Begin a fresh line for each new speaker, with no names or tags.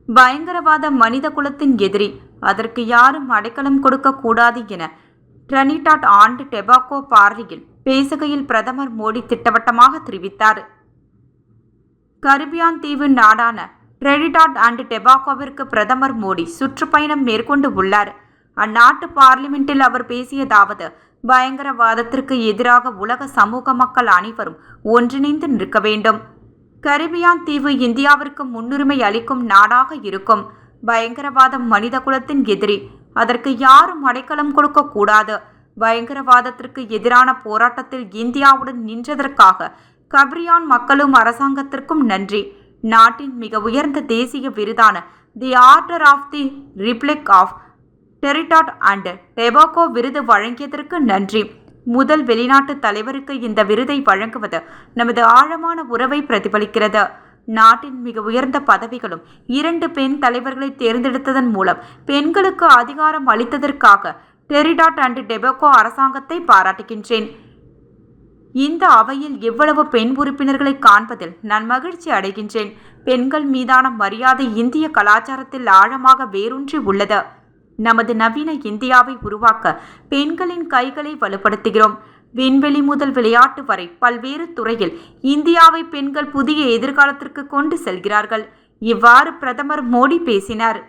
பயங்கரவாத மனித குலத்தின் எதிரி, அதற்கு யாரும் அடைக்கலம் கொடுக்க கூடாது என டிரினிடாட் அண்ட் டொபாகோ பார்லியில் பேசுகையில் பிரதமர் மோடி திட்டவட்டமாக தெரிவித்தார். கரிபியன் தீவு நாடான டிரினிடாட் அண்ட் டொபாகோவிற்கு பிரதமர் மோடி சுற்றுப்பயணம் மேற்கொண்டு உள்ளார். அந்நாட்டு பார்லிமெண்டில் அவர் பேசியதாவது: பயங்கரவாதத்திற்கு எதிராக உலக சமூக மக்கள் அனைவரும் ஒன்றிணைந்து நிற்க வேண்டும். கரிபியன் தீவு இந்தியாவிற்கு முன்னுரிமை அளிக்கும் நாடாக இருக்கும். பயங்கரவாதம் மனித குலத்தின் எதிரி, அதற்கு யாரும் அடைக்கலம் கொடுக்க கூடாது. பயங்கரவாதத்திற்கு எதிரான போராட்டத்தில் இந்தியாவுடன் நின்றதற்காக கரிபியன் மக்களும் அரசாங்கத்திற்கும் நன்றி. நாட்டின் மிக உயர்ந்த தேசிய விருதான the Order of the Republic of Trinidad and Tobago விருது வழங்கியதற்கு நன்றி. முதல் வெளிநாட்டு தலைவருக்கு இந்த விருதை வழங்குவது நமது ஆழமான உறவை பிரதிபலிக்கிறது. நாட்டின் மிக உயர்ந்த பதவிகளும் 2 பெண் தலைவர்களை தேர்ந்தெடுத்ததன் மூலம் பெண்களுக்கு அதிகாரம் அளித்ததற்காக டிரினிடாட் அண்ட் டொபாகோ அரசாங்கத்தை பாராட்டுகின்றேன். இந்த அவையில் எவ்வளவு பெண் உறுப்பினர்களை காண்பதில் நான் மகிழ்ச்சி அடைகின்றேன். பெண்கள் மீதான மரியாதை இந்திய கலாச்சாரத்தில் ஆழமாக வேரூன்றி உள்ளது. நமது நவீன இந்தியாவை உருவாக்க பெண்களின் கைகளை வலுப்படுத்துகிறோம். விண்வெளி முதல் விளையாட்டு வரை பல்வேறு துறையில் இந்தியாவை பெண்கள் புதிய எதிர்காலத்திற்கு கொண்டு செல்கிறார்கள். இவ்வாறு பிரதமர் மோடி பேசினார்.